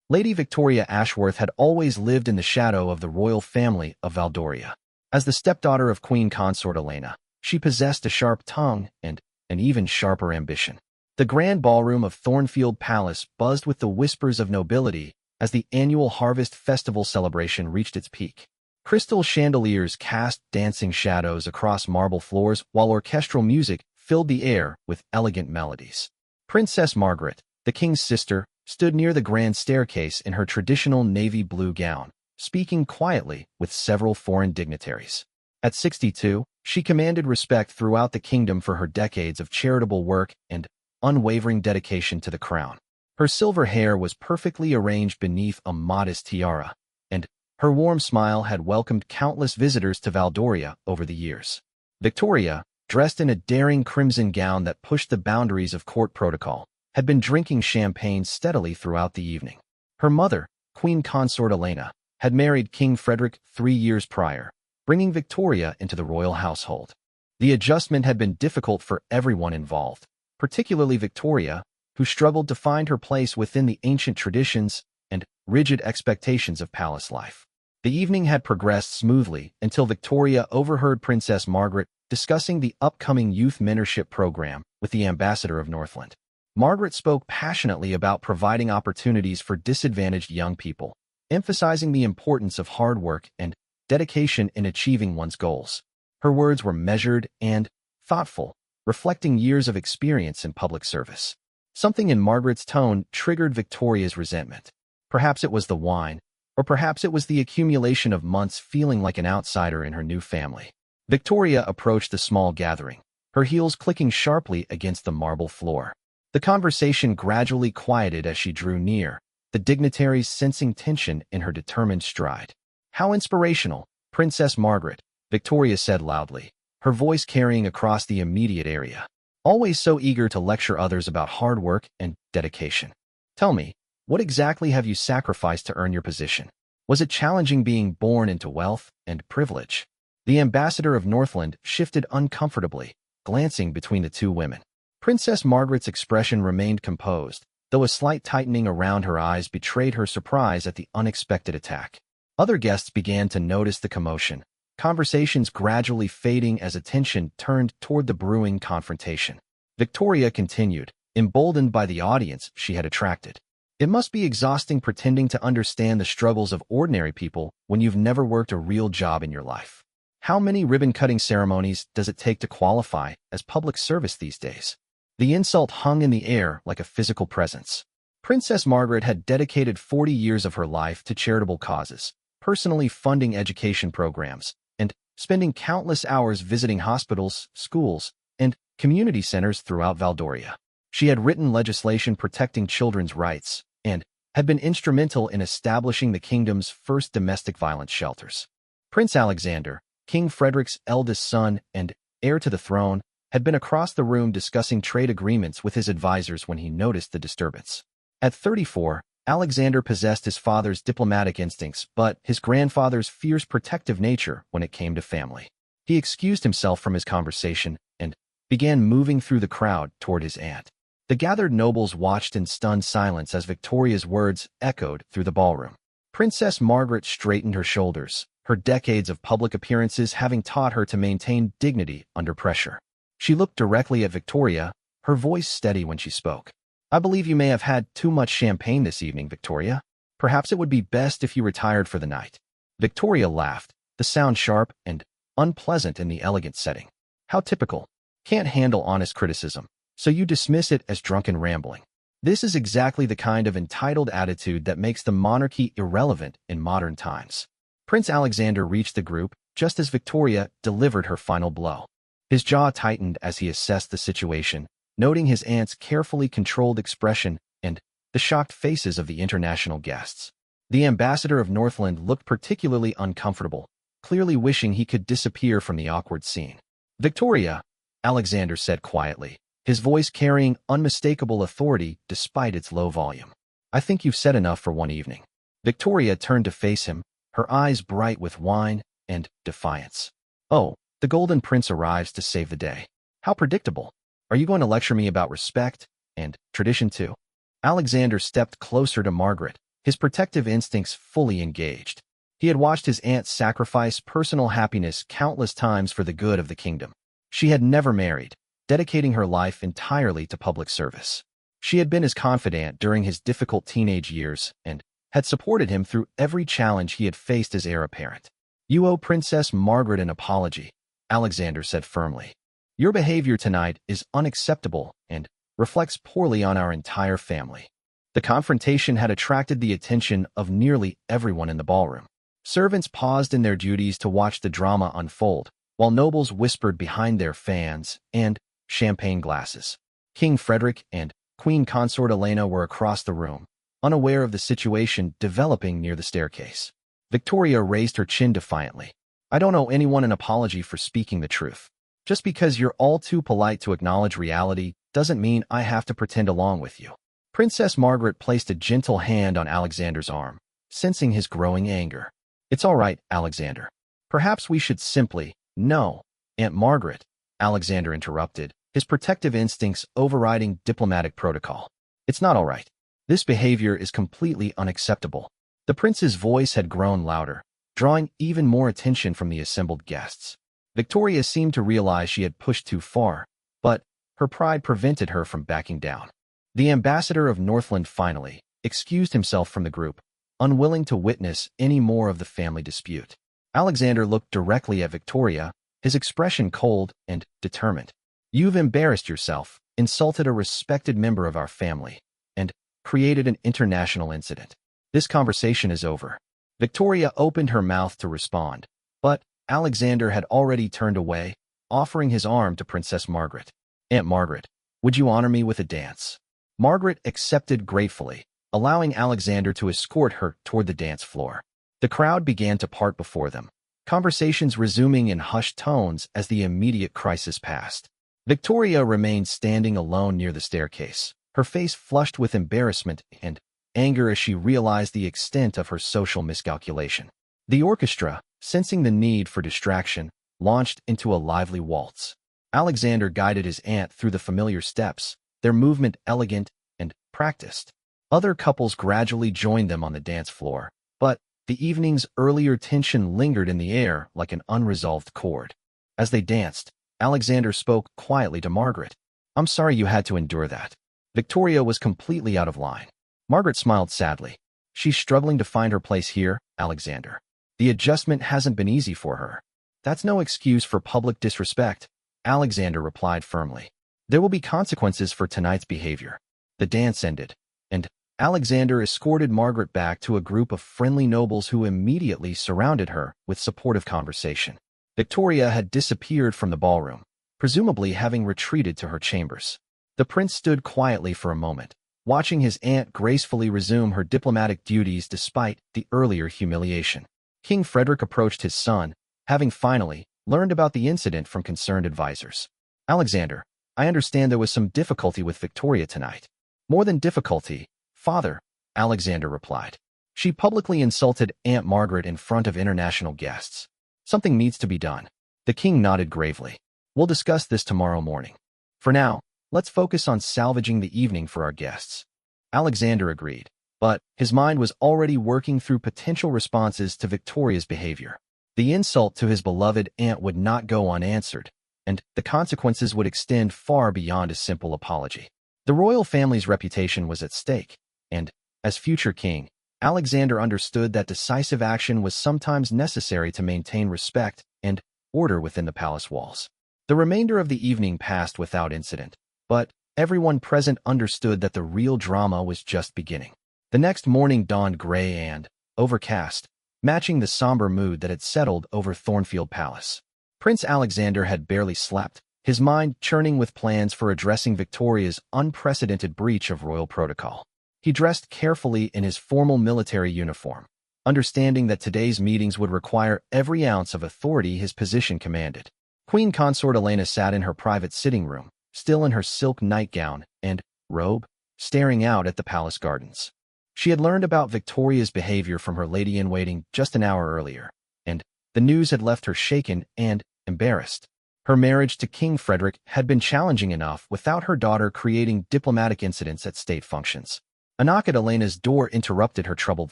Lady Victoria Ashworth had always lived in the shadow of the royal family of Valdoria. As the stepdaughter of Queen Consort Elena, she possessed a sharp tongue and an even sharper ambition. The grand ballroom of Thornfield Palace buzzed with the whispers of nobility as the annual Harvest Festival celebration reached its peak. Crystal chandeliers cast dancing shadows across marble floors while orchestral music filled the air with elegant melodies. Princess Margaret, the king's sister, stood near the grand staircase in her traditional navy blue gown, speaking quietly with several foreign dignitaries. At 62, she commanded respect throughout the kingdom for her decades of charitable work and unwavering dedication to the crown. Her silver hair was perfectly arranged beneath a modest tiara, and her warm smile had welcomed countless visitors to Valdoria over the years. Victoria, dressed in a daring crimson gown that pushed the boundaries of court protocol, had been drinking champagne steadily throughout the evening. Her mother, Queen Consort Elena, had married King Frederick 3 years prior, bringing Victoria into the royal household. The adjustment had been difficult for everyone involved, particularly Victoria, who struggled to find her place within the ancient traditions and rigid expectations of palace life. The evening had progressed smoothly until Victoria overheard Princess Margaret discussing the upcoming youth mentorship program with the ambassador of Northland. Margaret spoke passionately about providing opportunities for disadvantaged young people, emphasizing the importance of hard work and dedication in achieving one's goals. Her words were measured and thoughtful, reflecting years of experience in public service. Something in Margaret's tone triggered Victoria's resentment. Perhaps it was the wine, or perhaps it was the accumulation of months feeling like an outsider in her new family. Victoria approached the small gathering, her heels clicking sharply against the marble floor. The conversation gradually quieted as she drew near, the dignitaries sensing tension in her determined stride. "How inspirational, Princess Margaret," Victoria said loudly, her voice carrying across the immediate area. "Always so eager to lecture others about hard work and dedication. Tell me, what exactly have you sacrificed to earn your position? Was it challenging being born into wealth and privilege?" The ambassador of Northland shifted uncomfortably, glancing between the two women. Princess Margaret's expression remained composed, though a slight tightening around her eyes betrayed her surprise at the unexpected attack. Other guests began to notice the commotion, conversations gradually fading as attention turned toward the brewing confrontation. Victoria continued, emboldened by the audience she had attracted. "It must be exhausting pretending to understand the struggles of ordinary people when you've never worked a real job in your life. How many ribbon-cutting ceremonies does it take to qualify as public service these days?" The insult hung in the air like a physical presence. Princess Margaret had dedicated 40 years of her life to charitable causes, personally funding education programs, and spending countless hours visiting hospitals, schools, and community centers throughout Valdoria. She had written legislation protecting children's rights and had been instrumental in establishing the kingdom's first domestic violence shelters. Prince Alexander, King Frederick's eldest son and heir to the throne, had been across the room discussing trade agreements with his advisors when he noticed the disturbance. At 34, Alexander possessed his father's diplomatic instincts, but his grandfather's fierce protective nature when it came to family. He excused himself from his conversation and began moving through the crowd toward his aunt. The gathered nobles watched in stunned silence as Victoria's words echoed through the ballroom. Princess Margaret straightened her shoulders, her decades of public appearances having taught her to maintain dignity under pressure. She looked directly at Victoria, her voice steady when she spoke. "I believe you may have had too much champagne this evening, Victoria. Perhaps it would be best if you retired for the night." Victoria laughed, the sound sharp and unpleasant in the elegant setting. "How typical. Can't handle honest criticism, so you dismiss it as drunken rambling. This is exactly the kind of entitled attitude that makes the monarchy irrelevant in modern times." Prince Alexander reached the group just as Victoria delivered her final blow. His jaw tightened as he assessed the situation, noting his aunt's carefully controlled expression and the shocked faces of the international guests. The ambassador of Northland looked particularly uncomfortable, clearly wishing he could disappear from the awkward scene. "Victoria," Alexander said quietly, his voice carrying unmistakable authority despite its low volume. "I think you've said enough for one evening." Victoria turned to face him, her eyes bright with wine and defiance. "Oh, the Golden Prince arrives to save the day. How predictable. Are you going to lecture me about respect and tradition too?" Alexander stepped closer to Margaret, his protective instincts fully engaged. He had watched his aunt sacrifice personal happiness countless times for the good of the kingdom. She had never married, dedicating her life entirely to public service. She had been his confidant during his difficult teenage years and had supported him through every challenge he had faced as heir apparent. "You owe Princess Margaret an apology," Alexander said firmly. "Your behavior tonight is unacceptable and reflects poorly on our entire family." The confrontation had attracted the attention of nearly everyone in the ballroom. Servants paused in their duties to watch the drama unfold, while nobles whispered behind their fans and champagne glasses. King Frederick and Queen Consort Elena were across the room, unaware of the situation developing near the staircase. Victoria raised her chin defiantly. "I don't owe anyone an apology for speaking the truth. Just because you're all too polite to acknowledge reality doesn't mean I have to pretend along with you." Princess Margaret placed a gentle hand on Alexander's arm, sensing his growing anger. "It's all right, Alexander. Perhaps we should simply—" "No, Aunt Margaret," Alexander interrupted, his protective instincts overriding diplomatic protocol. "It's not all right. This behavior is completely unacceptable." The prince's voice had grown louder, drawing even more attention from the assembled guests. Victoria seemed to realize she had pushed too far, but her pride prevented her from backing down. The ambassador of Northland finally excused himself from the group, unwilling to witness any more of the family dispute. Alexander looked directly at Victoria, his expression cold and determined. "You've embarrassed yourself, insulted a respected member of our family, and created an international incident. This conversation is over." Victoria opened her mouth to respond, but Alexander had already turned away, offering his arm to Princess Margaret. "Aunt Margaret, would you honor me with a dance?" Margaret accepted gratefully, allowing Alexander to escort her toward the dance floor. The crowd began to part before them, conversations resuming in hushed tones as the immediate crisis passed. Victoria remained standing alone near the staircase, her face flushed with embarrassment and anger as she realized the extent of her social miscalculation. The orchestra, sensing the need for distraction, launched into a lively waltz. Alexander guided his aunt through the familiar steps, their movement elegant and practiced. Other couples gradually joined them on the dance floor, but the evening's earlier tension lingered in the air like an unresolved chord. As they danced, Alexander spoke quietly to Margaret. "I'm sorry you had to endure that." Victoria was completely out of line. Margaret smiled sadly. "She's struggling to find her place here, Alexander. The adjustment hasn't been easy for her." "That's no excuse for public disrespect," Alexander replied firmly. "There will be consequences for tonight's behavior." The dance ended, and Alexander escorted Margaret back to a group of friendly nobles who immediately surrounded her with supportive conversation. Victoria had disappeared from the ballroom, presumably having retreated to her chambers. The prince stood quietly for a moment, watching his aunt gracefully resume her diplomatic duties despite the earlier humiliation. King Frederick approached his son, having finally learned about the incident from concerned advisors. "Alexander, I understand there was some difficulty with Victoria tonight." "More than difficulty, father," Alexander replied. "She publicly insulted Aunt Margaret in front of international guests. Something needs to be done." The king nodded gravely. "We'll discuss this tomorrow morning. For now, let's focus on salvaging the evening for our guests." Alexander agreed, but his mind was already working through potential responses to Victoria's behavior. The insult to his beloved aunt would not go unanswered, and the consequences would extend far beyond a simple apology. The royal family's reputation was at stake, and, as future king, Alexander understood that decisive action was sometimes necessary to maintain respect and order within the palace walls. The remainder of the evening passed without incident, but everyone present understood that the real drama was just beginning. The next morning dawned gray and overcast, matching the somber mood that had settled over Thornfield Palace. Prince Alexander had barely slept, his mind churning with plans for addressing Victoria's unprecedented breach of royal protocol. He dressed carefully in his formal military uniform, understanding that today's meetings would require every ounce of authority his position commanded. Queen Consort Elena sat in her private sitting room, still in her silk nightgown and robe, staring out at the palace gardens. She had learned about Victoria's behavior from her lady-in-waiting just an hour earlier, and the news had left her shaken and embarrassed. Her marriage to King Frederick had been challenging enough without her daughter creating diplomatic incidents at state functions. A knock at Elena's door interrupted her troubled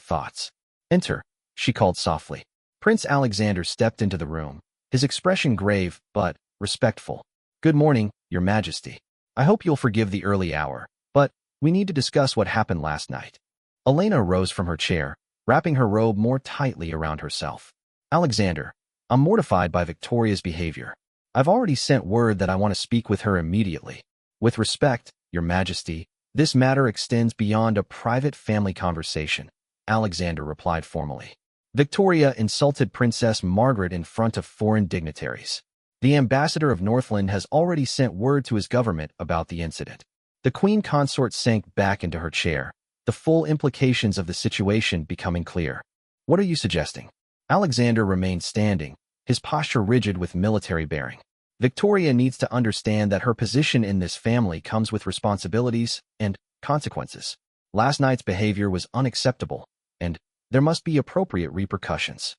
thoughts. "Enter," she called softly. Prince Alexander stepped into the room, his expression grave but respectful. "Good morning, Your Majesty. I hope you'll forgive the early hour, but we need to discuss what happened last night." Elena rose from her chair, wrapping her robe more tightly around herself. "Alexander, I'm mortified by Victoria's behavior. I've already sent word that I want to speak with her immediately. With respect, Your Majesty, this matter extends beyond a private family conversation," Alexander replied formally. "Victoria insulted Princess Margaret in front of foreign dignitaries. The ambassador of Northland has already sent word to his government about the incident." The queen consort sank back into her chair, the full implications of the situation becoming clear. "What are you suggesting?" Alexander remained standing, his posture rigid with military bearing. "Victoria needs to understand that her position in this family comes with responsibilities and consequences. Last night's behavior was unacceptable, and there must be appropriate repercussions."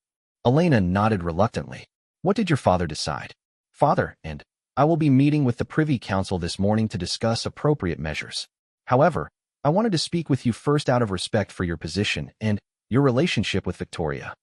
Elena nodded reluctantly. "What did your father decide?" "Father and I will be meeting with the Privy Council this morning to discuss appropriate measures. However, I wanted to speak with you first out of respect for your position and your relationship with Victoria."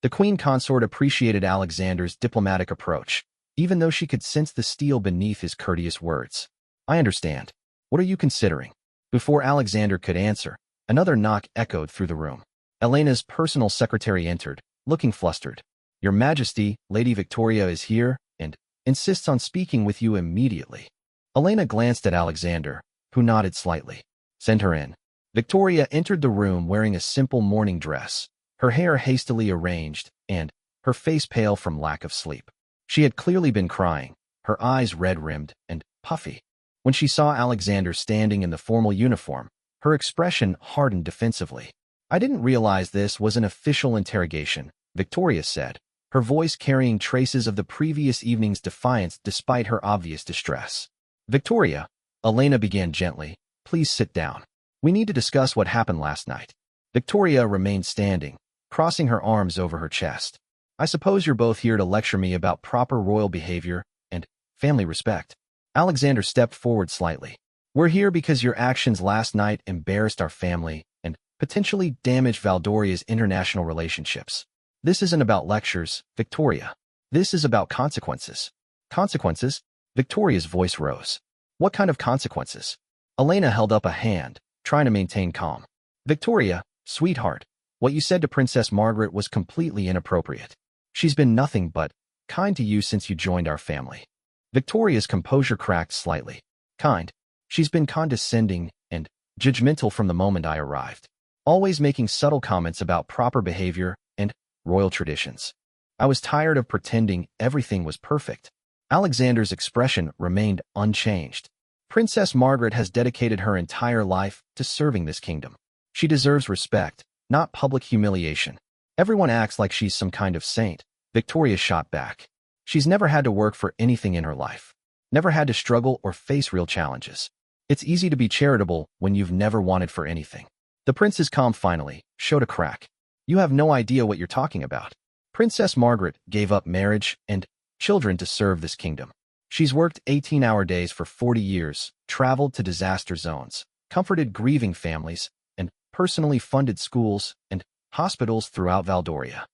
The queen consort appreciated Alexander's diplomatic approach, even though she could sense the steel beneath his courteous words. "I understand. What are you considering?" Before Alexander could answer, another knock echoed through the room. Elena's personal secretary entered, looking flustered. "Your Majesty, Lady Victoria is here and insists on speaking with you immediately." Elena glanced at Alexander, who nodded slightly. "Send her in." Victoria entered the room wearing a simple morning dress, her hair hastily arranged and her face pale from lack of sleep. She had clearly been crying, her eyes red-rimmed and puffy. When she saw Alexander standing in the formal uniform, her expression hardened defensively. "I didn't realize this was an official interrogation," Victoria said, her voice carrying traces of the previous evening's defiance despite her obvious distress. "Victoria," Elena began gently, "please sit down. We need to discuss what happened last night." Victoria remained standing, crossing her arms over her chest. "I suppose you're both here to lecture me about proper royal behavior and family respect." Alexander stepped forward slightly. "We're here because your actions last night embarrassed our family and potentially damaged Valdoria's international relationships. This isn't about lectures, Victoria. This is about consequences." "Consequences?" Victoria's voice rose. "What kind of consequences?" Elena held up a hand, trying to maintain calm. "Victoria, sweetheart, what you said to Princess Margaret was completely inappropriate. She's been nothing but kind to you since you joined our family." Victoria's composure cracked slightly. "Kind? She's been condescending and judgmental from the moment I arrived, always making subtle comments about proper behavior and royal traditions. I was tired of pretending everything was perfect." Alexander's expression remained unchanged. "Princess Margaret has dedicated her entire life to serving this kingdom. She deserves respect, not public humiliation. Everyone acts like she's some kind of saint," Victoria shot back. "She's never had to work for anything in her life, never had to struggle or face real challenges. It's easy to be charitable when you've never wanted for anything." The prince's calm finally showed a crack. "You have no idea what you're talking about. Princess Margaret gave up marriage and children to serve this kingdom. She's worked 18-hour days for 40 years, traveled to disaster zones, comforted grieving families, and personally funded schools and hospitals throughout Valdoria."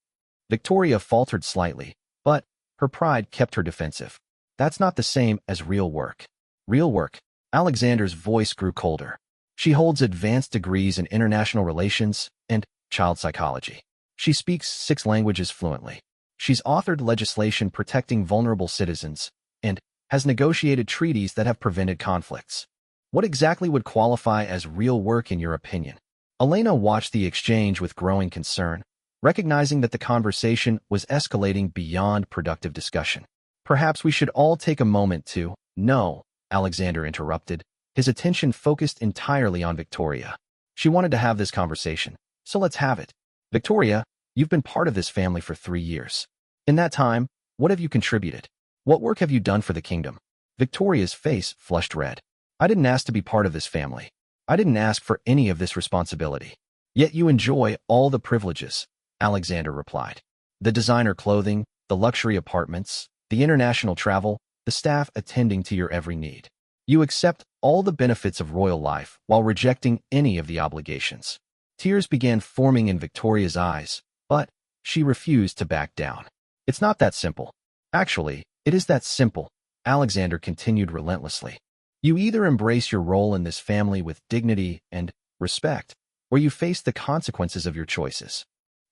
Victoria faltered slightly, but her pride kept her defensive. "That's not the same as real work." "Real work?" Alexander's voice grew colder. "She holds advanced degrees in international relations and child psychology. She speaks 6 languages fluently. She's authored legislation protecting vulnerable citizens and has negotiated treaties that have prevented conflicts. What exactly would qualify as real work in your opinion?" Elena watched the exchange with growing concern, recognizing that the conversation was escalating beyond productive discussion. "Perhaps we should all take a moment to—" "No," Alexander interrupted, his attention focused entirely on Victoria. "She wanted to have this conversation, so let's have it. Victoria, you've been part of this family for 3 years. In that time, what have you contributed? What work have you done for the kingdom?" Victoria's face flushed red. "I didn't ask to be part of this family. I didn't ask for any of this responsibility. Yet you enjoy all the privileges," Alexander replied. "The designer clothing, the luxury apartments, the international travel, the staff attending to your every need. You accept all the benefits of royal life while rejecting any of the obligations. Tears began forming in Victoria's eyes, but she refused to back down. It's not that simple. Actually, it is that simple, Alexander continued relentlessly. You either embrace your role in this family with dignity and respect, or you face the consequences of your choices.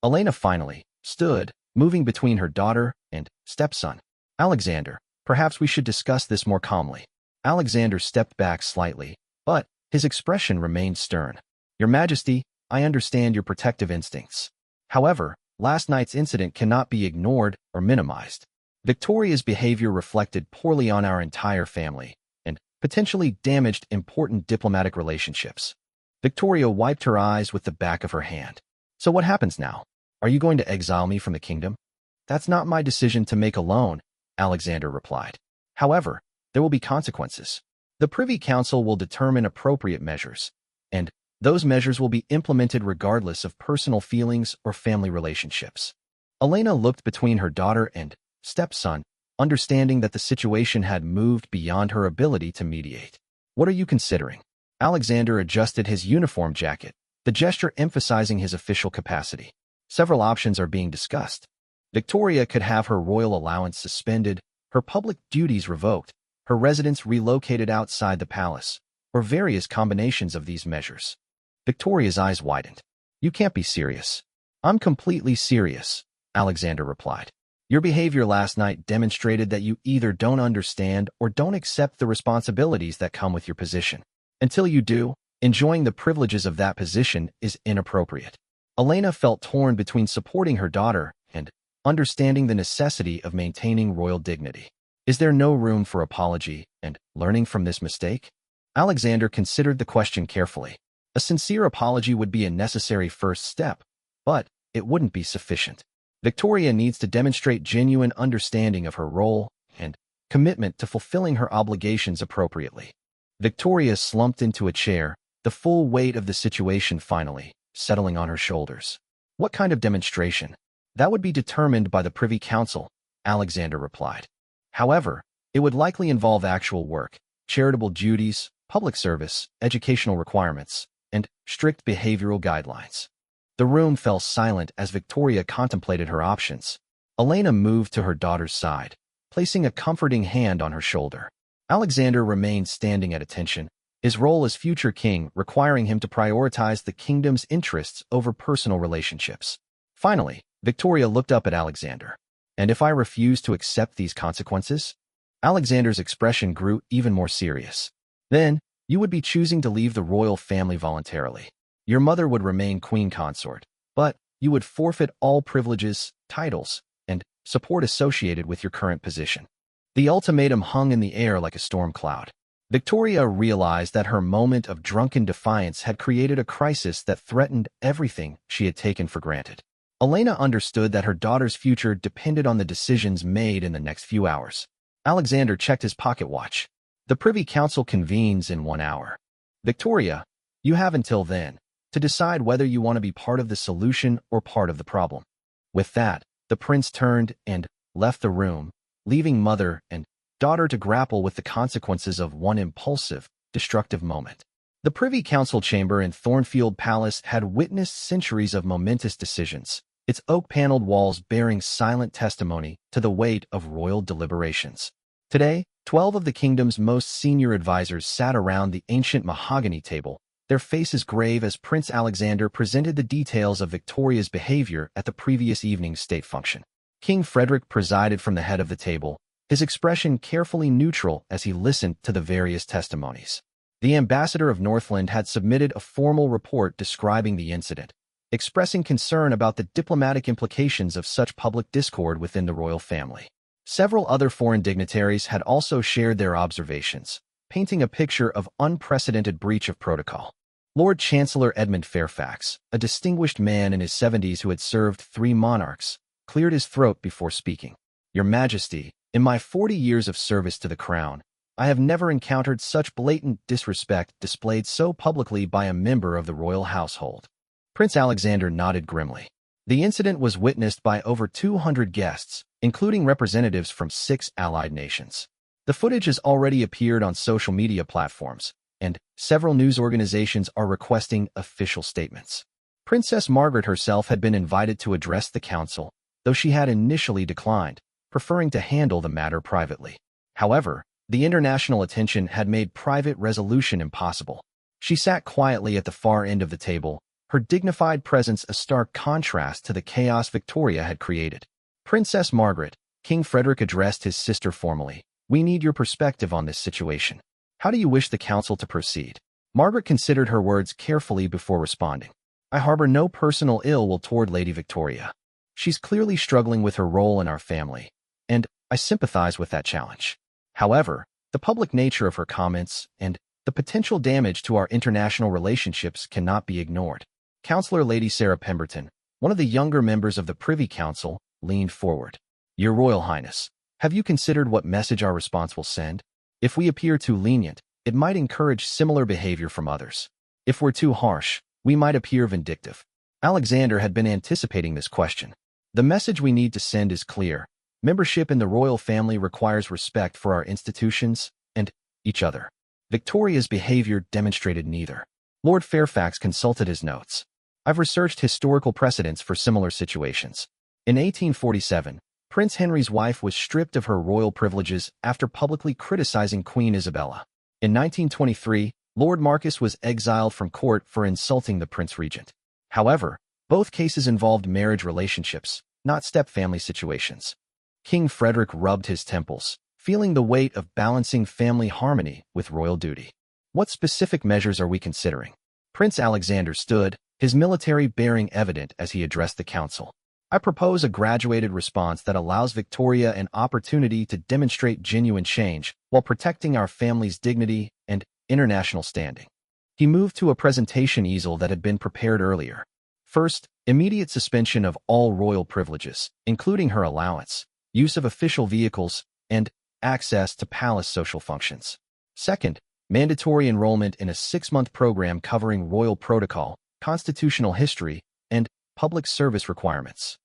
Elena finally stood, moving between her daughter and stepson. Alexander, perhaps we should discuss this more calmly. Alexander stepped back slightly, but his expression remained stern. Your Majesty, I understand your protective instincts. However, last night's incident cannot be ignored or minimized. Victoria's behavior reflected poorly on our entire family and potentially damaged important diplomatic relationships. Victoria wiped her eyes with the back of her hand. So what happens now? Are you going to exile me from the kingdom? That's not my decision to make alone, Alexander replied. However, there will be consequences. The Privy Council will determine appropriate measures, and those measures will be implemented regardless of personal feelings or family relationships. Elena looked between her daughter and stepson, understanding that the situation had moved beyond her ability to mediate. What are you considering? Alexander adjusted his uniform jacket, the gesture emphasizing his official capacity. Several options are being discussed. Victoria could have her royal allowance suspended, her public duties revoked, her residence relocated outside the palace, or various combinations of these measures. Victoria's eyes widened. You can't be serious. I'm completely serious, Alexander replied. Your behavior last night demonstrated that you either don't understand or don't accept the responsibilities that come with your position. Until you do, enjoying the privileges of that position is inappropriate. Elena felt torn between supporting her daughter and understanding the necessity of maintaining royal dignity. Is there no room for apology and learning from this mistake? Alexander considered the question carefully. A sincere apology would be a necessary first step, but it wouldn't be sufficient. Victoria needs to demonstrate genuine understanding of her role and commitment to fulfilling her obligations appropriately. Victoria slumped into a chair, the full weight of the situation finally settling on her shoulders. What kind of demonstration? That would be determined by the Privy Council, Alexander replied. However, it would likely involve actual work, charitable duties, public service, educational requirements, and strict behavioral guidelines. The room fell silent as Victoria contemplated her options. Elena moved to her daughter's side, placing a comforting hand on her shoulder. Alexander remained standing at attention, his role as future king requiring him to prioritize the kingdom's interests over personal relationships. Finally, Victoria looked up at Alexander. And if I refuse to accept these consequences? Alexander's expression grew even more serious. Then, you would be choosing to leave the royal family voluntarily. Your mother would remain queen consort, but you would forfeit all privileges, titles, and support associated with your current position. The ultimatum hung in the air like a storm cloud. Victoria realized that her moment of drunken defiance had created a crisis that threatened everything she had taken for granted. Elena understood that her daughter's future depended on the decisions made in the next few hours. Alexander checked his pocket watch. The Privy Council convenes in 1 hour. Victoria, you have until then to decide whether you want to be part of the solution or part of the problem. With that, the prince turned and left the room, leaving mother and daughter to grapple with the consequences of one impulsive, destructive moment. The Privy Council chamber in Thornfield Palace had witnessed centuries of momentous decisions, its oak-paneled walls bearing silent testimony to the weight of royal deliberations. Today, 12 of the kingdom's most senior advisors sat around the ancient mahogany table, their faces grave as Prince Alexander presented the details of Victoria's behavior at the previous evening's state function. King Frederick presided from the head of the table, his expression carefully neutral as he listened to the various testimonies. The ambassador of Northland had submitted a formal report describing the incident, expressing concern about the diplomatic implications of such public discord within the royal family. Several other foreign dignitaries had also shared their observations, painting a picture of unprecedented breach of protocol. Lord Chancellor Edmund Fairfax, a distinguished man in his 70s who had served 3 monarchs, cleared his throat before speaking. Your Majesty, in my 40 years of service to the crown, I have never encountered such blatant disrespect displayed so publicly by a member of the royal household. Prince Alexander nodded grimly. The incident was witnessed by over 200 guests, including representatives from 6 allied nations. The footage has already appeared on social media platforms, and several news organizations are requesting official statements. Princess Margaret herself had been invited to address the council, though she had initially declined, preferring to handle the matter privately. However, the international attention had made private resolution impossible. She sat quietly at the far end of the table, her dignified presence a stark contrast to the chaos Victoria had created. Princess Margaret, King Frederick addressed his sister formally. We need your perspective on this situation. How do you wish the council to proceed? Margaret considered her words carefully before responding. I harbor no personal ill will toward Lady Victoria. She's clearly struggling with her role in our family, and I sympathize with that challenge. However, the public nature of her comments and the potential damage to our international relationships cannot be ignored. Councillor Lady Sarah Pemberton, one of the younger members of the Privy Council, leaned forward. Your Royal Highness, have you considered what message our response will send? If we appear too lenient, it might encourage similar behavior from others. If we're too harsh, we might appear vindictive. Alexander had been anticipating this question. The message we need to send is clear. Membership in the royal family requires respect for our institutions and each other. Victoria's behavior demonstrated neither. Lord Fairfax consulted his notes. I've researched historical precedents for similar situations. In 1847, Prince Henry's wife was stripped of her royal privileges after publicly criticizing Queen Isabella. In 1923, Lord Marcus was exiled from court for insulting the Prince Regent. However, both cases involved marriage relationships, not step-family situations. King Frederick rubbed his temples, feeling the weight of balancing family harmony with royal duty. What specific measures are we considering? Prince Alexander stood, his military bearing evident as he addressed the council. I propose a graduated response that allows Victoria an opportunity to demonstrate genuine change while protecting our family's dignity and international standing. He moved to a presentation easel that had been prepared earlier. First, immediate suspension of all royal privileges, including her allowance, use of official vehicles, and access to palace social functions. Second, mandatory enrollment in a 6-month program covering royal protocol, constitutional history, and public service requirements.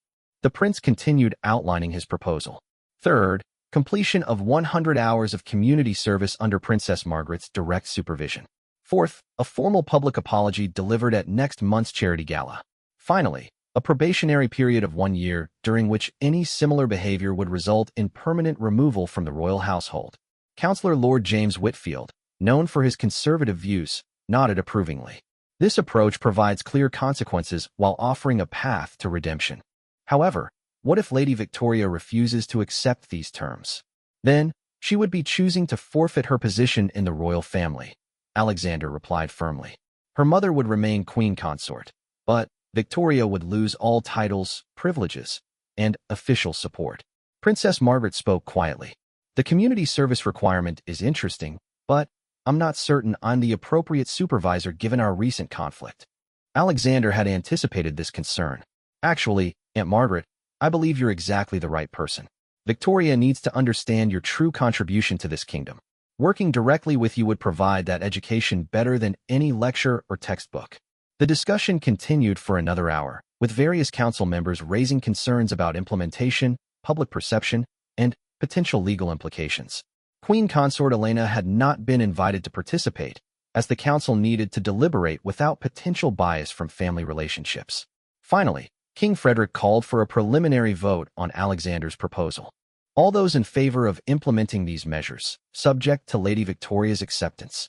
The prince continued outlining his proposal. Third, completion of 100 hours of community service under Princess Margaret's direct supervision. Fourth, a formal public apology delivered at next month's charity gala. Finally, a probationary period of 1 year during which any similar behavior would result in permanent removal from the royal household. Councillor Lord James Whitfield, known for his conservative views, nodded approvingly. This approach provides clear consequences while offering a path to redemption. However, what if Lady Victoria refuses to accept these terms? Then, she would be choosing to forfeit her position in the royal family, Alexander replied firmly. Her mother would remain queen consort, but Victoria would lose all titles, privileges, and official support. Princess Margaret spoke quietly. The community service requirement is interesting, but I'm not certain I'm the appropriate supervisor given our recent conflict. Alexander had anticipated this concern. Actually, Aunt Margaret, I believe you're exactly the right person. Victoria needs to understand your true contribution to this kingdom. Working directly with you would provide that education better than any lecture or textbook. The discussion continued for another hour, with various council members raising concerns about implementation, public perception, and potential legal implications. Queen Consort Elena had not been invited to participate, as the council needed to deliberate without potential bias from family relationships. Finally, King Frederick called for a preliminary vote on Alexander's proposal. All those in favor of implementing these measures, subject to Lady Victoria's acceptance.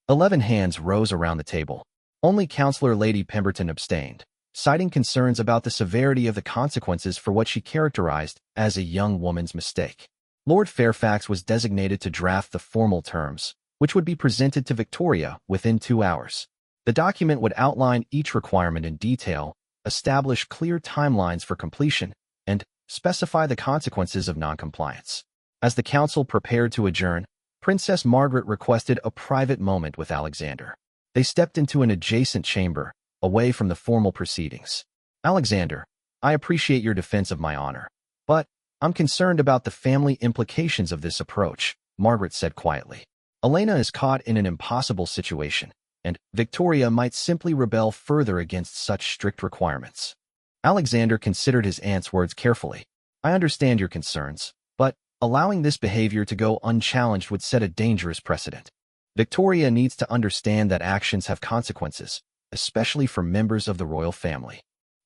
11 hands rose around the table. Only Councillor Lady Pemberton abstained, citing concerns about the severity of the consequences for what she characterized as a young woman's mistake. Lord Fairfax was designated to draft the formal terms, which would be presented to Victoria within 2 hours. The document would outline each requirement in detail, establish clear timelines for completion, and specify the consequences of noncompliance. As the council prepared to adjourn, Princess Margaret requested a private moment with Alexander. They stepped into an adjacent chamber, away from the formal proceedings. Alexander, I appreciate your defense of my honor, but I'm concerned about the family implications of this approach, Margaret said quietly. Elena is caught in an impossible situation, and Victoria might simply rebel further against such strict requirements. Alexander considered his aunt's words carefully. I understand your concerns, but Allowing this behavior to go unchallenged would set a dangerous precedent. Victoria needs to understand that actions have consequences, especially for members of the royal family.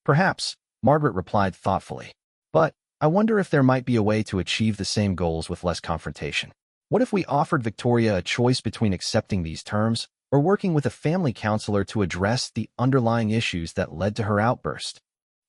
Perhaps, Margaret replied thoughtfully. But I wonder if there might be a way to achieve the same goals with less confrontation. What if we offered Victoria a choice between accepting these terms or working with a family counselor to address the underlying issues that led to her outburst?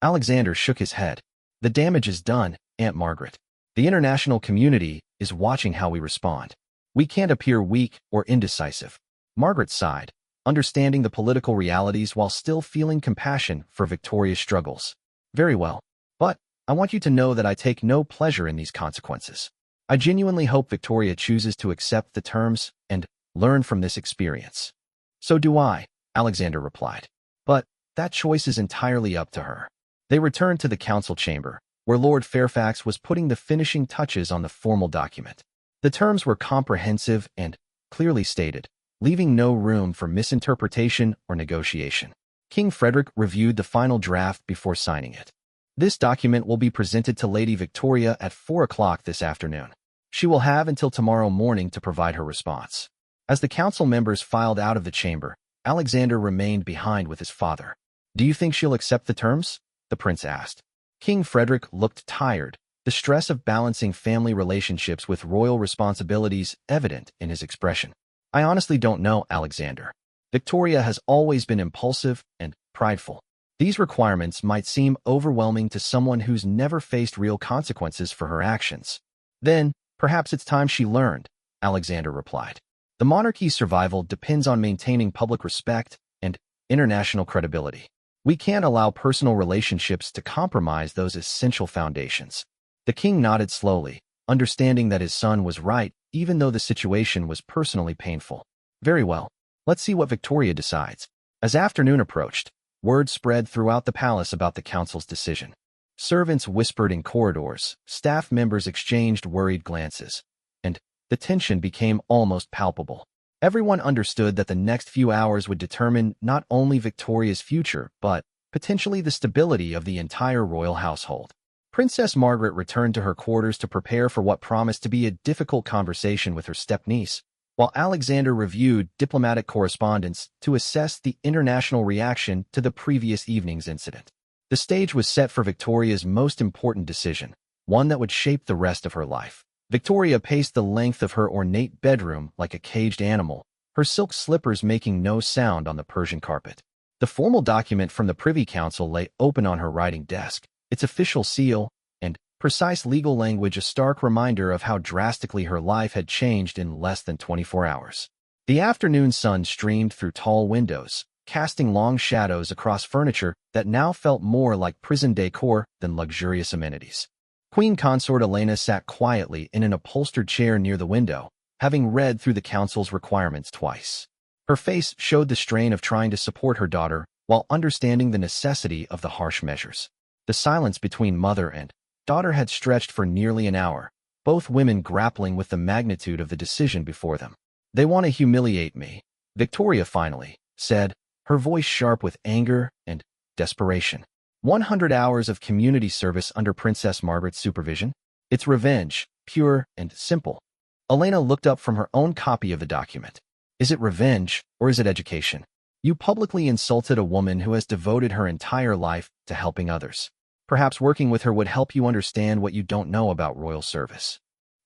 Alexander shook his head. The damage is done, Aunt Margaret. The international community is watching how we respond. We can't appear weak or indecisive. Margaret sighed, understanding the political realities while still feeling compassion for Victoria's struggles. Very well. But I want you to know that I take no pleasure in these consequences. I genuinely hope Victoria chooses to accept the terms and learn from this experience. So do I, Alexander replied. But that choice is entirely up to her. They returned to the council chamber, where Lord Fairfax was putting the finishing touches on the formal document. The terms were comprehensive and clearly stated, leaving no room for misinterpretation or negotiation. King Frederick reviewed the final draft before signing it. This document will be presented to Lady Victoria at 4 o'clock this afternoon. She will have until tomorrow morning to provide her response. As the council members filed out of the chamber, Alexander remained behind with his father. Do you think she'll accept the terms? The prince asked. King Frederick looked tired, the stress of balancing family relationships with royal responsibilities evident in his expression. I honestly don't know, Alexander. Victoria has always been impulsive and prideful. These requirements might seem overwhelming to someone who's never faced real consequences for her actions. Then, perhaps it's time she learned, Alexander replied. The monarchy's survival depends on maintaining public respect and international credibility. We can't allow personal relationships to compromise those essential foundations. The king nodded slowly, understanding that his son was right, even though the situation was personally painful. Very well. Let's see what Victoria decides. As afternoon approached, word spread throughout the palace about the council's decision. Servants whispered in corridors, staff members exchanged worried glances, and the tension became almost palpable. Everyone understood that the next few hours would determine not only Victoria's future, but potentially the stability of the entire royal household. Princess Margaret returned to her quarters to prepare for what promised to be a difficult conversation with her step-niece, while Alexander reviewed diplomatic correspondence to assess the international reaction to the previous evening's incident. The stage was set for Victoria's most important decision, one that would shape the rest of her life. Victoria paced the length of her ornate bedroom like a caged animal, her silk slippers making no sound on the Persian carpet. The formal document from the Privy Council lay open on her writing desk, its official seal and precise legal language a stark reminder of how drastically her life had changed in less than 24 hours. The afternoon sun streamed through tall windows, casting long shadows across furniture that now felt more like prison decor than luxurious amenities. Queen Consort Elena sat quietly in an upholstered chair near the window, having read through the council's requirements twice. Her face showed the strain of trying to support her daughter while understanding the necessity of the harsh measures. The silence between mother and daughter had stretched for nearly an hour, both women grappling with the magnitude of the decision before them. They want to humiliate me, Victoria finally said, her voice sharp with anger and desperation. 100 hours of community service under Princess Margaret's supervision? It's revenge, pure and simple. Elena looked up from her own copy of the document. Is it revenge, or is it education? You publicly insulted a woman who has devoted her entire life to helping others. Perhaps working with her would help you understand what you don't know about royal service.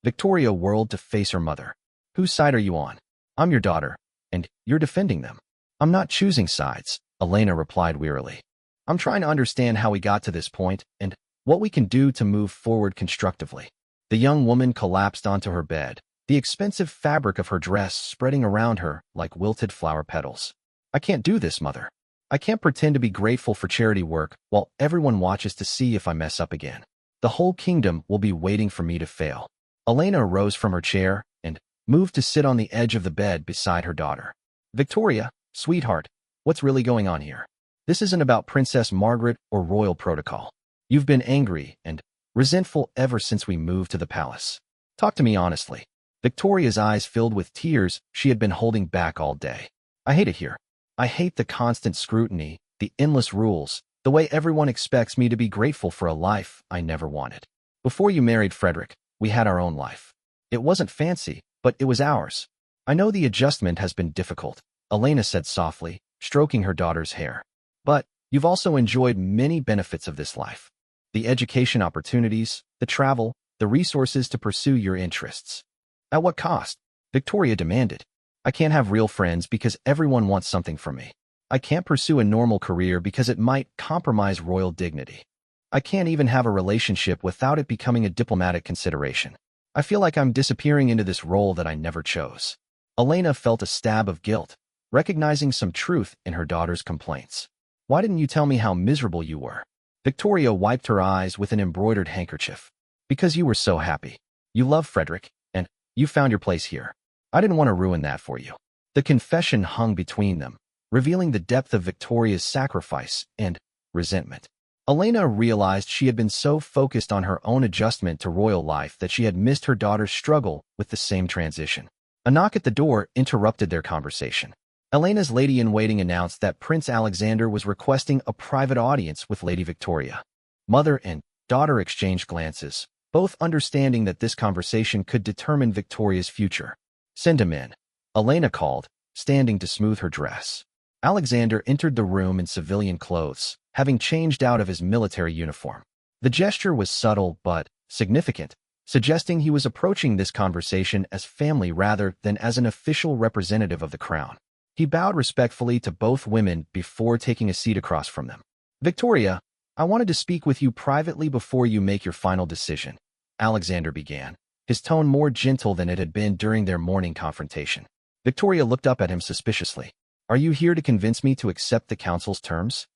Victoria whirled to face her mother. Whose side are you on? I'm your daughter, and you're defending them. I'm not choosing sides, Elena replied wearily. I'm trying to understand how we got to this point and what we can do to move forward constructively. The young woman collapsed onto her bed, the expensive fabric of her dress spreading around her like wilted flower petals. I can't do this, mother. I can't pretend to be grateful for charity work while everyone watches to see if I mess up again. The whole kingdom will be waiting for me to fail. Elena rose from her chair and moved to sit on the edge of the bed beside her daughter. Victoria, sweetheart, what's really going on here? This isn't about Princess Margaret or royal protocol. You've been angry and resentful ever since we moved to the palace. Talk to me honestly. Victoria's eyes filled with tears she had been holding back all day. I hate it here. I hate the constant scrutiny, the endless rules, the way everyone expects me to be grateful for a life I never wanted. Before you married Frederick, we had our own life. It wasn't fancy, but it was ours. I know the adjustment has been difficult, Elena said softly, stroking her daughter's hair. But you've also enjoyed many benefits of this life. The education opportunities, the travel, the resources to pursue your interests. At what cost? Victoria demanded. I can't have real friends because everyone wants something from me. I can't pursue a normal career because it might compromise royal dignity. I can't even have a relationship without it becoming a diplomatic consideration. I feel like I'm disappearing into this role that I never chose. Elena felt a stab of guilt, recognizing some truth in her daughter's complaints. Why didn't you tell me how miserable you were? Victoria wiped her eyes with an embroidered handkerchief. Because you were so happy. You love Frederick, and you found your place here. I didn't want to ruin that for you. The confession hung between them, revealing the depth of Victoria's sacrifice and resentment. Elena realized she had been so focused on her own adjustment to royal life that she had missed her daughter's struggle with the same transition. A knock at the door interrupted their conversation. Elena's lady-in-waiting announced that Prince Alexander was requesting a private audience with Lady Victoria. Mother and daughter exchanged glances, both understanding that this conversation could determine Victoria's future. Send him in, Elena called, standing to smooth her dress. Alexander entered the room in civilian clothes, having changed out of his military uniform. The gesture was subtle but significant, suggesting he was approaching this conversation as family rather than as an official representative of the crown. He bowed respectfully to both women before taking a seat across from them. Victoria, I wanted to speak with you privately before you make your final decision, Alexander began, his tone more gentle than it had been during their morning confrontation. Victoria looked up at him suspiciously. Are you here to convince me to accept the council's terms?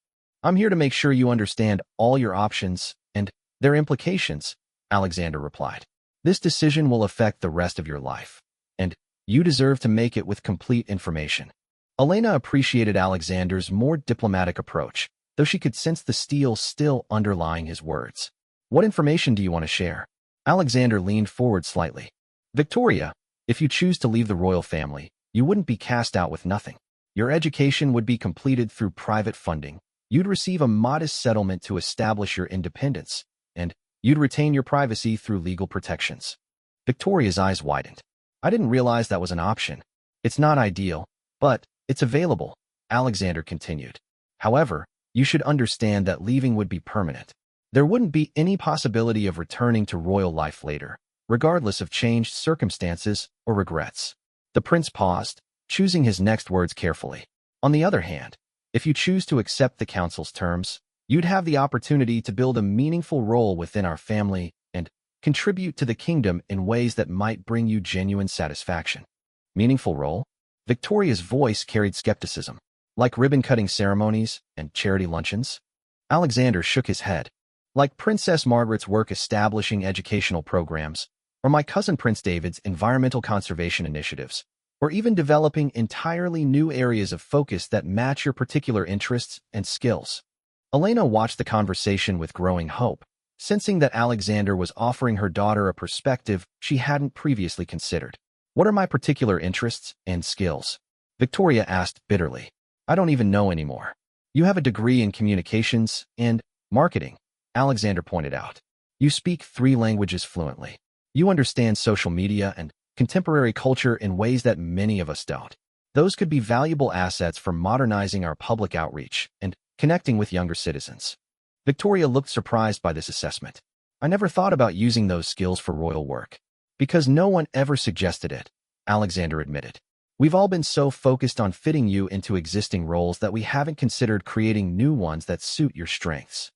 I'm here to make sure you understand all your options and their implications, Alexander replied. This decision will affect the rest of your life, and you deserve to make it with complete information. Elena appreciated Alexander's more diplomatic approach, though she could sense the steel still underlying his words. What information do you want to share? Alexander leaned forward slightly. Victoria, if you choose to leave the royal family, you wouldn't be cast out with nothing. Your education would be completed through private funding. You'd receive a modest settlement to establish your independence, and you'd retain your privacy through legal protections. Victoria's eyes widened. I didn't realize that was an option. It's not ideal, but it's available, Alexander continued. However, you should understand that leaving would be permanent. There wouldn't be any possibility of returning to royal life later, regardless of changed circumstances or regrets. The prince paused, choosing his next words carefully. On the other hand, if you choose to accept the council's terms, you'd have the opportunity to build a meaningful role within our family and contribute to the kingdom in ways that might bring you genuine satisfaction. Meaningful role? Victoria's voice carried skepticism. Like ribbon-cutting ceremonies and charity luncheons? Alexander shook his head. Like Princess Margaret's work establishing educational programs, or my cousin Prince David's environmental conservation initiatives, or even developing entirely new areas of focus that match your particular interests and skills. Elena watched the conversation with growing hope, sensing that Alexander was offering her daughter a perspective she hadn't previously considered. What are my particular interests and skills? Victoria asked bitterly. I don't even know anymore. You have a degree in communications and marketing, Alexander pointed out. You speak 3 languages fluently. You understand social media and contemporary culture in ways that many of us don't. Those could be valuable assets for modernizing our public outreach and connecting with younger citizens. Victoria looked surprised by this assessment. I never thought about using those skills for royal work. Because no one ever suggested it, Alexander admitted. We've all been so focused on fitting you into existing roles that we haven't considered creating new ones that suit your strengths.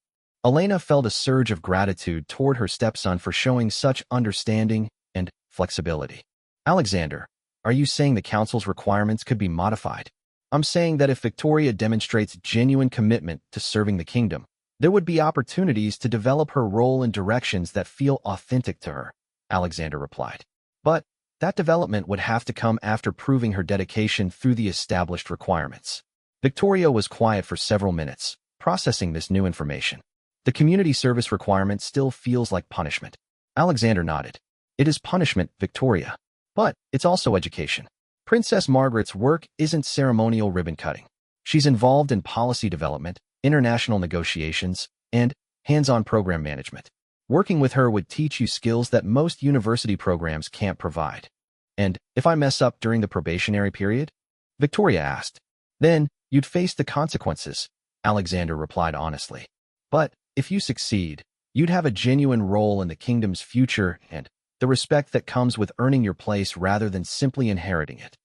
Elena felt a surge of gratitude toward her stepson for showing such understanding and flexibility. Alexander, are you saying the council's requirements could be modified? I'm saying that if Victoria demonstrates genuine commitment to serving the kingdom, there would be opportunities to develop her role in directions that feel authentic to her, Alexander replied. But that development would have to come after proving her dedication through the established requirements. Victoria was quiet for several minutes, processing this new information. The community service requirement still feels like punishment. Alexander nodded. It is punishment, Victoria. But it's also education. Princess Margaret's work isn't ceremonial ribbon cutting. She's involved in policy development, international negotiations, and hands-on program management. Working with her would teach you skills that most university programs can't provide. And if I mess up during the probationary period? Victoria asked. Then you'd face the consequences, Alexander replied honestly. But if you succeed, you'd have a genuine role in the kingdom's future and the respect that comes with earning your place rather than simply inheriting it.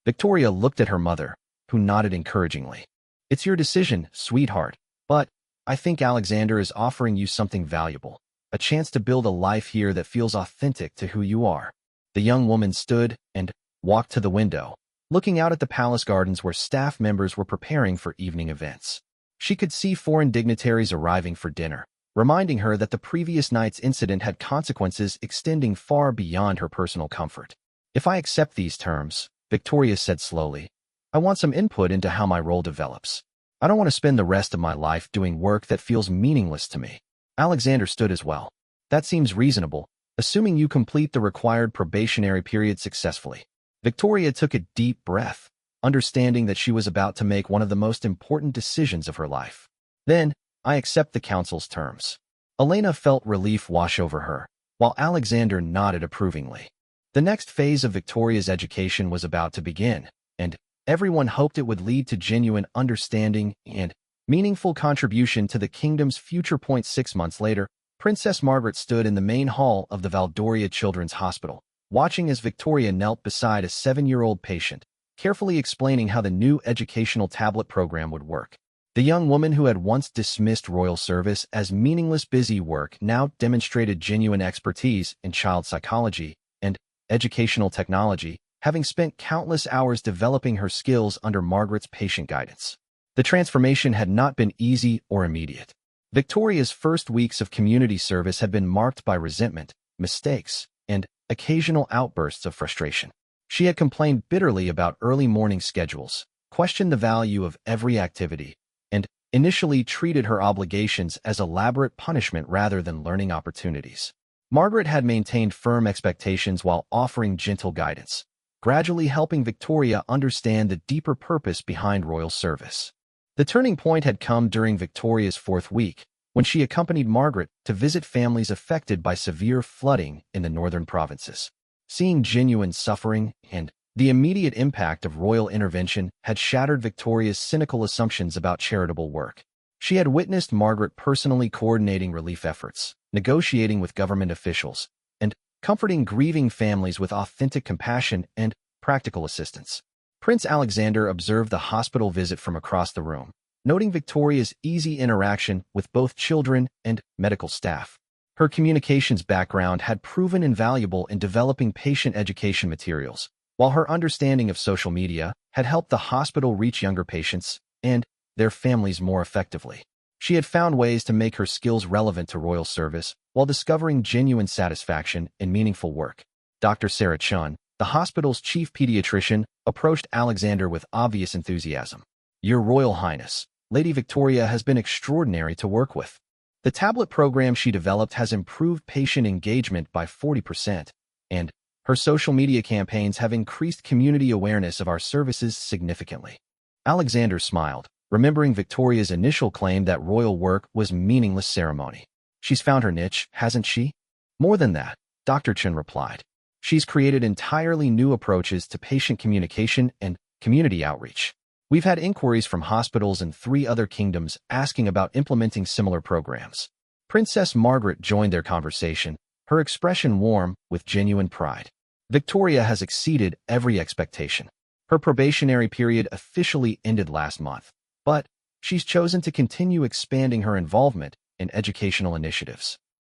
Victoria looked at her mother, who nodded encouragingly. It's your decision, sweetheart, but I think Alexander is offering you something valuable, a chance to build a life here that feels authentic to who you are. The young woman stood and walked to the window, looking out at the palace gardens where staff members were preparing for evening events. She could see foreign dignitaries arriving for dinner, reminding her that the previous night's incident had consequences extending far beyond her personal comfort. If I accept these terms, Victoria said slowly, I want some input into how my role develops. I don't want to spend the rest of my life doing work that feels meaningless to me. Alexander stood as well. That seems reasonable, assuming you complete the required probationary period successfully. Victoria took a deep breath, understanding that she was about to make one of the most important decisions of her life. Then, I accept the council's terms. Elena felt relief wash over her, while Alexander nodded approvingly. The next phase of Victoria's education was about to begin, and everyone hoped it would lead to genuine understanding and meaningful contribution to the kingdom's future. 6 months later, Princess Margaret stood in the main hall of the Valdoria Children's Hospital, watching as Victoria knelt beside a 7-year-old patient, carefully explaining how the new educational tablet program would work. The young woman who had once dismissed royal service as meaningless busy work now demonstrated genuine expertise in child psychology and educational technology, having spent countless hours developing her skills under Margaret's patient guidance. The transformation had not been easy or immediate. Victoria's first weeks of community service had been marked by resentment, mistakes, and occasional outbursts of frustration. She had complained bitterly about early morning schedules, questioned the value of every activity, and initially treated her obligations as elaborate punishment rather than learning opportunities. Margaret had maintained firm expectations while offering gentle guidance, gradually helping Victoria understand the deeper purpose behind royal service. The turning point had come during Victoria's 4th week, when she accompanied Margaret to visit families affected by severe flooding in the northern provinces. Seeing genuine suffering and the immediate impact of royal intervention had shattered Victoria's cynical assumptions about charitable work. She had witnessed Margaret personally coordinating relief efforts, negotiating with government officials, and comforting grieving families with authentic compassion and practical assistance. Prince Alexander observed the hospital visit from across the room, noting Victoria's easy interaction with both children and medical staff. Her communications background had proven invaluable in developing patient education materials, while her understanding of social media had helped the hospital reach younger patients and their families more effectively. She had found ways to make her skills relevant to royal service while discovering genuine satisfaction in meaningful work. Dr. Sarah Chun, the hospital's chief pediatrician, approached Alexander with obvious enthusiasm. Your Royal Highness, Lady Victoria has been extraordinary to work with. The tablet program she developed has improved patient engagement by 40%, and her social media campaigns have increased community awareness of our services significantly. Alexander smiled, remembering Victoria's initial claim that royal work was meaningless ceremony. She's found her niche, hasn't she? More than that, Dr. Chen replied. She's created entirely new approaches to patient communication and community outreach. We've had inquiries from hospitals in 3 other kingdoms asking about implementing similar programs. Princess Margaret joined their conversation, her expression warm with genuine pride. Victoria has exceeded every expectation. Her probationary period officially ended last month, but she's chosen to continue expanding her involvement in educational initiatives.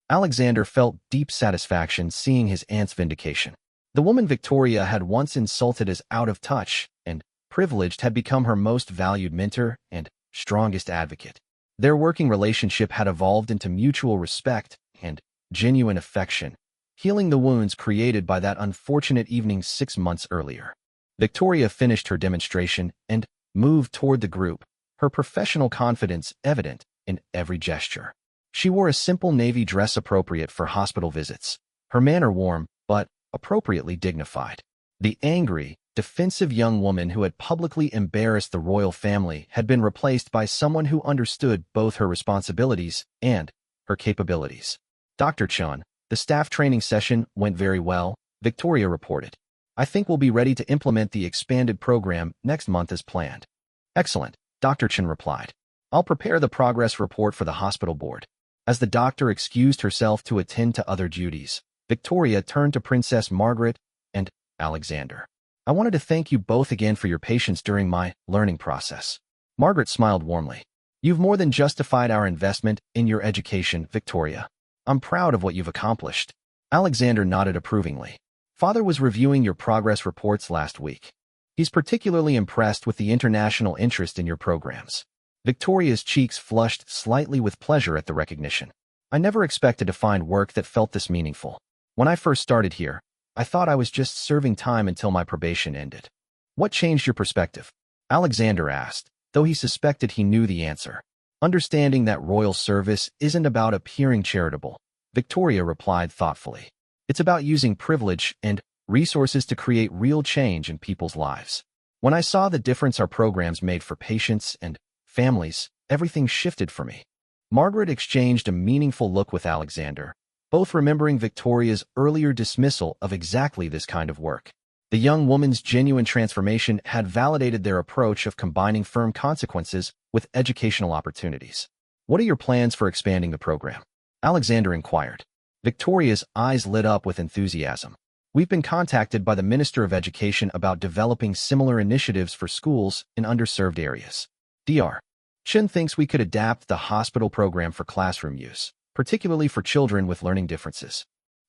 Alexander felt deep satisfaction seeing his aunt's vindication. The woman Victoria had once insulted as out of touch and privileged had become her most valued mentor and strongest advocate. Their working relationship had evolved into mutual respect and genuine affection, healing the wounds created by that unfortunate evening 6 months earlier. Victoria finished her demonstration and moved toward the group, her professional confidence evident in every gesture. She wore a simple navy dress appropriate for hospital visits, her manner warm but appropriately dignified. The angry, defensive young woman who had publicly embarrassed the royal family had been replaced by someone who understood both her responsibilities and her capabilities. Dr. Chun, the staff training session went very well, Victoria reported. I think we'll be ready to implement the expanded program next month as planned. Excellent, Dr. Chun replied. I'll prepare the progress report for the hospital board. As the doctor excused herself to attend to other duties, Victoria turned to Princess Margaret and Alexander. I wanted to thank you both again for your patience during my learning process. Margaret smiled warmly. You've more than justified our investment in your education, Victoria. I'm proud of what you've accomplished. Alexander nodded approvingly. Father was reviewing your progress reports last week. He's particularly impressed with the international interest in your programs. Victoria's cheeks flushed slightly with pleasure at the recognition. I never expected to find work that felt this meaningful. When I first started here, I thought I was just serving time until my probation ended. What changed your perspective? Alexander asked, though he suspected he knew the answer. Understanding that royal service isn't about appearing charitable, Victoria replied thoughtfully. It's about using privilege and resources to create real change in people's lives. When I saw the difference our programs made for patients and families, everything shifted for me. Margaret exchanged a meaningful look with Alexander, both remembering Victoria's earlier dismissal of exactly this kind of work. The young woman's genuine transformation had validated their approach of combining firm consequences with educational opportunities. What are your plans for expanding the program? Alexander inquired. Victoria's eyes lit up with enthusiasm. We've been contacted by the Minister of Education about developing similar initiatives for schools in underserved areas. Dr. Chen thinks we could adapt the hospital program for classroom use, particularly for children with learning differences.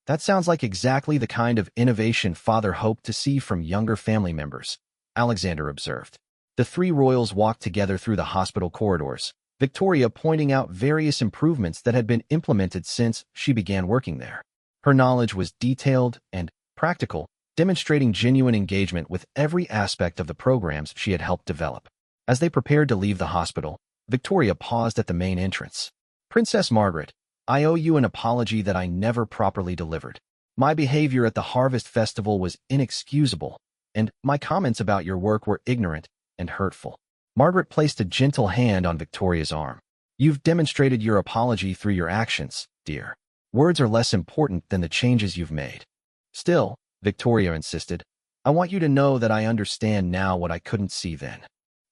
That sounds like exactly the kind of innovation Father hoped to see from younger family members, Alexander observed. The three royals walked together through the hospital corridors, Victoria pointing out various improvements that had been implemented since she began working there. Her knowledge was detailed and practical, demonstrating genuine engagement with every aspect of the programs she had helped develop. As they prepared to leave the hospital, Victoria paused at the main entrance. Princess Margaret, I owe you an apology that I never properly delivered. My behavior at the Harvest Festival was inexcusable, and my comments about your work were ignorant and hurtful. Margaret placed a gentle hand on Victoria's arm. You've demonstrated your apology through your actions, dear. Words are less important than the changes you've made. Still, Victoria insisted, I want you to know that I understand now what I couldn't see then.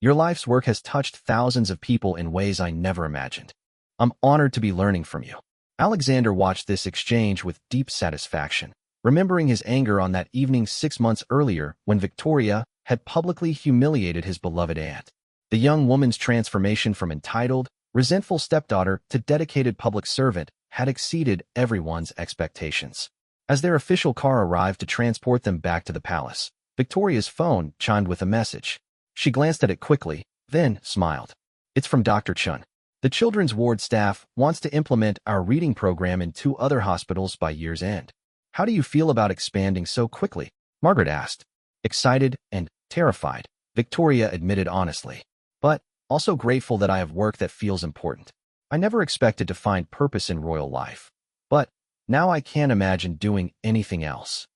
Your life's work has touched thousands of people in ways I never imagined. I'm honored to be learning from you. Alexander watched this exchange with deep satisfaction, remembering his anger on that evening 6 months earlier when Victoria had publicly humiliated his beloved aunt. The young woman's transformation from entitled, resentful stepdaughter to dedicated public servant had exceeded everyone's expectations. As their official car arrived to transport them back to the palace, Victoria's phone chimed with a message. She glanced at it quickly, then smiled. It's from Dr. Chun. The children's ward staff wants to implement our reading program in 2 other hospitals by year's end. How do you feel about expanding so quickly? Margaret asked. Excited and terrified, Victoria admitted honestly. But also grateful that I have work that feels important. I never expected to find purpose in royal life. But now I can't imagine doing anything else.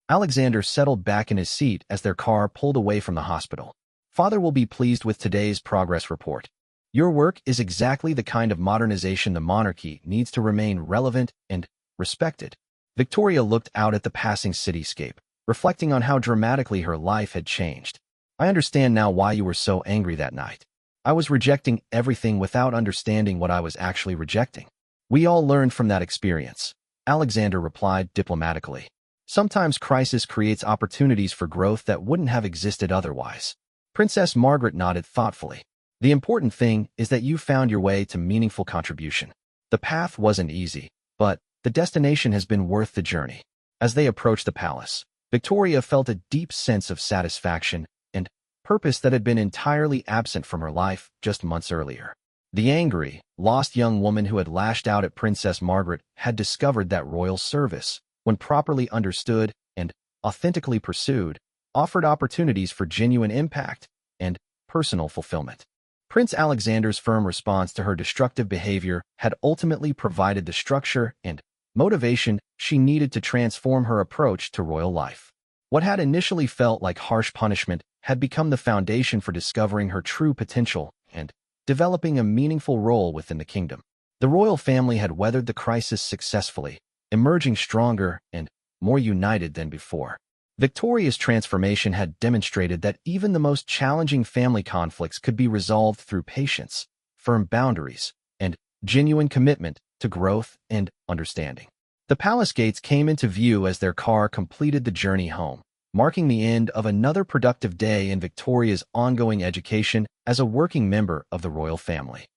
Alexander settled back in his seat as their car pulled away from the hospital. Father will be pleased with today's progress report. Your work is exactly the kind of modernization the monarchy needs to remain relevant and respected. Victoria looked out at the passing cityscape, reflecting on how dramatically her life had changed. I understand now why you were so angry that night. I was rejecting everything without understanding what I was actually rejecting. We all learned from that experience, Alexander replied diplomatically. Sometimes crisis creates opportunities for growth that wouldn't have existed otherwise. Princess Margaret nodded thoughtfully. The important thing is that you found your way to meaningful contribution. The path wasn't easy, but the destination has been worth the journey. As they approached the palace, Victoria felt a deep sense of satisfaction and purpose that had been entirely absent from her life just months earlier. The angry, lost young woman who had lashed out at Princess Margaret had discovered that royal service, when properly understood and authentically pursued, offered opportunities for genuine impact and personal fulfillment. Prince Alexander's firm response to her destructive behavior had ultimately provided the structure and motivation she needed to transform her approach to royal life. What had initially felt like harsh punishment had become the foundation for discovering her true potential and developing a meaningful role within the kingdom. The royal family had weathered the crisis successfully, emerging stronger and more united than before. Victoria's transformation had demonstrated that even the most challenging family conflicts could be resolved through patience, firm boundaries, and genuine commitment to growth and understanding. The palace gates came into view as their car completed the journey home, marking the end of another productive day in Victoria's ongoing education as a working member of the royal family.